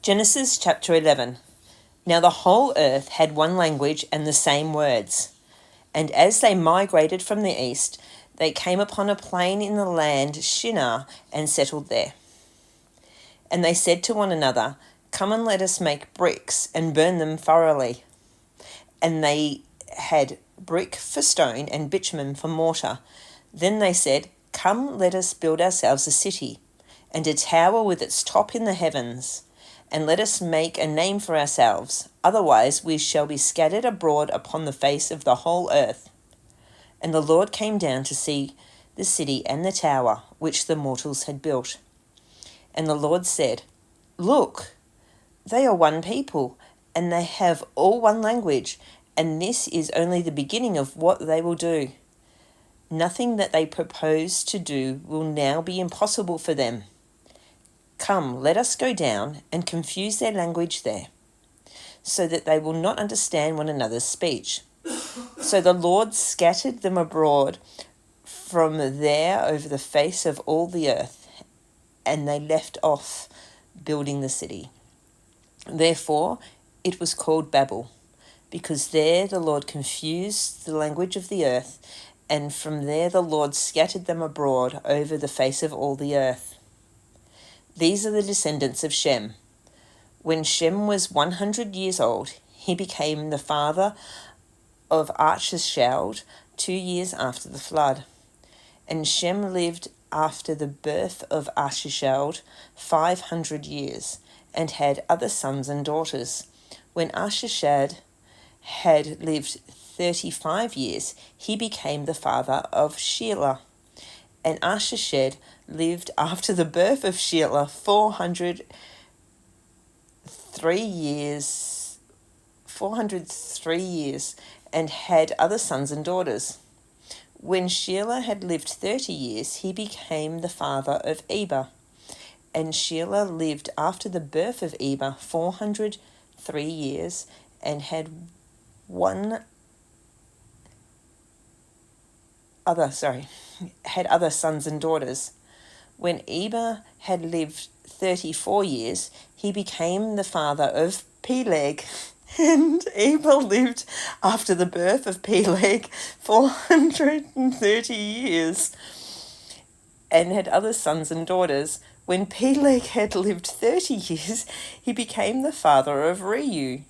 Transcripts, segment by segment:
Genesis chapter 11. Now the whole earth had one language and the same words. And as they migrated from the east, they came upon a plain in the land Shinar and settled there. And they said to one another, "Come and let us make bricks and burn them thoroughly." And they had brick for stone and bitumen for mortar. Then they said, "Come, let us build ourselves a city, and a tower with its top in the heavens. And let us make a name for ourselves, otherwise we shall be scattered abroad upon the face of the whole earth." And the Lord came down to see the city and the tower which the mortals had built. And the Lord said, "Look, they are one people, and they have all one language, and this is only the beginning of what they will do. Nothing that they propose to do will now be impossible for them. Come, let us go down and confuse their language there, so that they will not understand one another's speech." So the Lord scattered them abroad from there over the face of all the earth, and they left off building the city. Therefore it was called Babel, because there the Lord confused the language of the earth, and from there the Lord scattered them abroad over the face of all the earth. These are the descendants of Shem. When Shem was 100 years old, he became the father of Arphaxad 2 years after the flood. And Shem lived after the birth of Arphaxad 500 years, and had other sons and daughters. When Arphaxad had lived 35 years, he became the father of Shelah. And Arphaxad lived after the birth of Shelah 403 years, and had other sons and daughters. When Shelah had lived 30 years, he became the father of Eber. And Shelah lived after the birth of Eber 403 years, and had other sons and daughters. When Eber had lived 34 years, he became the father of Peleg. And Eber lived after the birth of Peleg 430 years, and had other sons and daughters. When Peleg had lived 30 years, he became the father of Reu.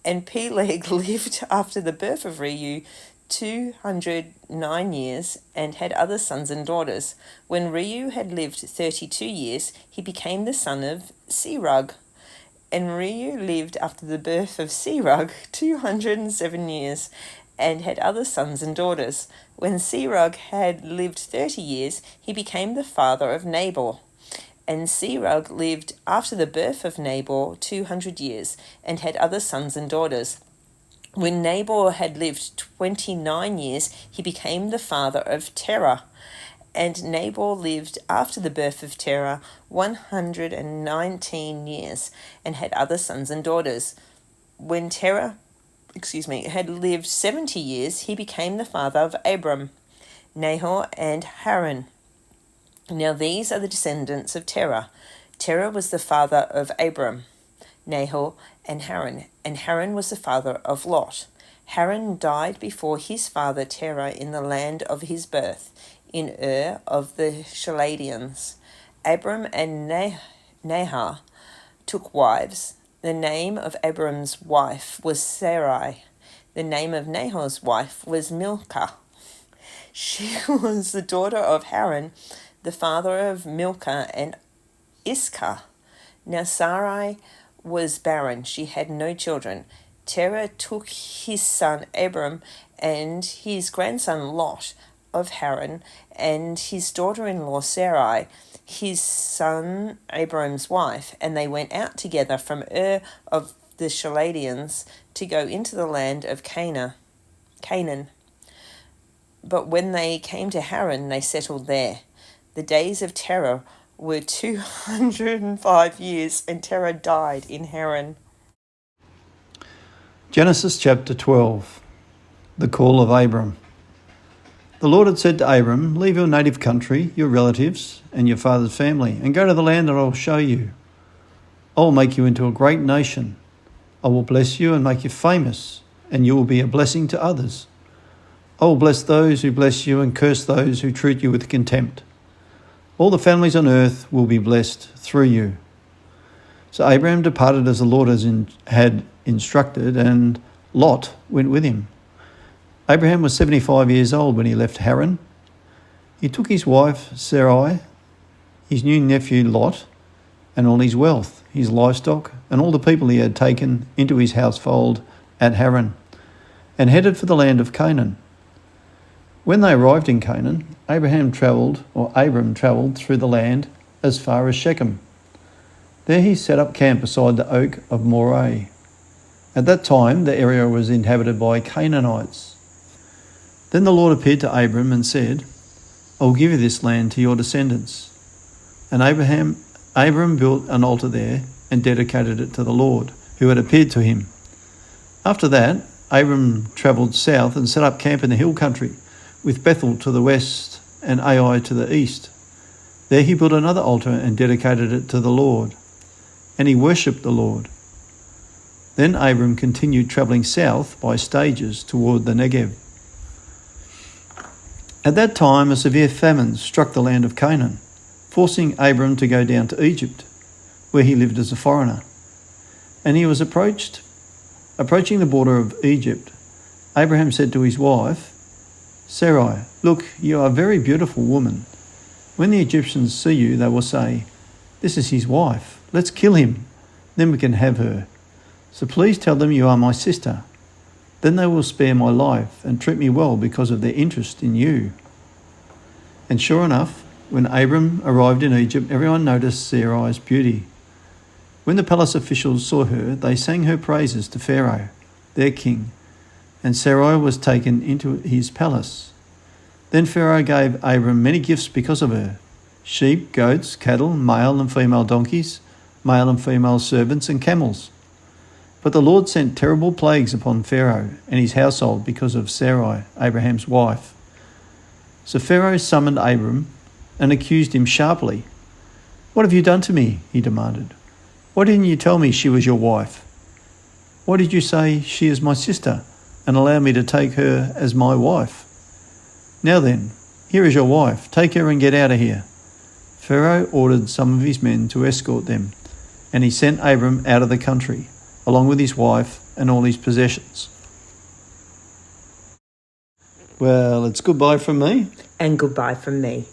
And Peleg lived after the birth of Reu 209 years, and had other sons and daughters. When Reu had lived 32 years, he became the son of Serug. And Reu lived after the birth of Serug 207 years, and had other sons and daughters. When Serug had lived 30 years, he became the father of Nabal. And Serug lived after the birth of Nabal 200 years, and had other sons and daughters. When Nabal had lived 29 years, he became the father of Terah. And Nabal lived after the birth of Terah 119 years, and had other sons and daughters. When Terah had lived 70 years, he became the father of Abram, Nahor, and Haran. Now these are the descendants of Terah. Terah was the father of Abram, Nahor, and Haran was the father of Lot. Haran died before his father Terah in the land of his birth, in of the Chaldeans. Abram and Nahor took wives. The name of Abram's wife was Sarai. The name of Nahor's wife was Milcah. She was the daughter of Haran, the father of Milcah and Iscah. Now Sarai was barren, she had no children. Terah took his son Abram and his grandson Lot of Haran, and his daughter-in-law Sarai, his son Abram's wife, and they went out together from of the Chaldeans to go into the land of Canaan. But when they came to Haran, they settled there. The days of Terah were 205 years, and Terah died in Haran. Genesis chapter 12. The call of Abram. The Lord had said to Abram, "Leave your native country, your relatives, and your father's family, and go to the land that I will show you. I will make you into a great nation. I will bless you and make you famous, and you will be a blessing to others. I will bless those who bless you and curse those who treat you with contempt. All the families on earth will be blessed through you." So Abraham departed as the Lord had instructed, and Lot went with him. Abraham was 75 years old when he left Haran. He took his wife Sarai, his new nephew Lot, and all his wealth, his livestock, and all the people he had taken into his household at Haran, and headed for the land of Canaan. When they arrived in Canaan, Abram travelled through the land as far as Shechem. There he set up camp beside the oak of Moreh. At that time, the area was inhabited by Canaanites. Then the Lord appeared to Abram and said, "I will give you this land to your descendants." And Abram built an altar there and dedicated it to the Lord, who had appeared to him. After that, Abram travelled south and set up camp in the hill country, with Bethel to the west and Ai to the east. There he built another altar and dedicated it to the Lord, and he worshipped the Lord. Then Abram continued travelling south by stages toward the Negev. At that time, a severe famine struck the land of Canaan, forcing Abram to go down to Egypt, where he lived as a foreigner. And he was approaching the border of Egypt. Abraham said to his wife, "Sarai, look, you are a very beautiful woman. When the Egyptians see you, they will say, 'This is his wife. Let's kill him. Then we can have her. So please tell them you are my sister. Then they will spare my life and treat me well because of their interest in you.'" And sure enough, when Abram arrived in Egypt, everyone noticed Sarai's beauty. When the palace officials saw her, they sang her praises to Pharaoh, their king, and Sarai was taken into his palace. Then Pharaoh gave Abram many gifts because of her: sheep, goats, cattle, male and female donkeys, male and female servants, and camels. But the Lord sent terrible plagues upon Pharaoh and his household because of Sarai, Abraham's wife. So Pharaoh summoned Abram and accused him sharply. "What have you done to me?" he demanded. "Why didn't you tell me she was your wife? Why did you say she is my sister and allow me to take her as my wife? Now then, here is your wife. Take her and get out of here." Pharaoh ordered some of his men to escort them, and he sent Abram out of the country, along with his wife and all his possessions. Well, it's goodbye from me. And goodbye from me.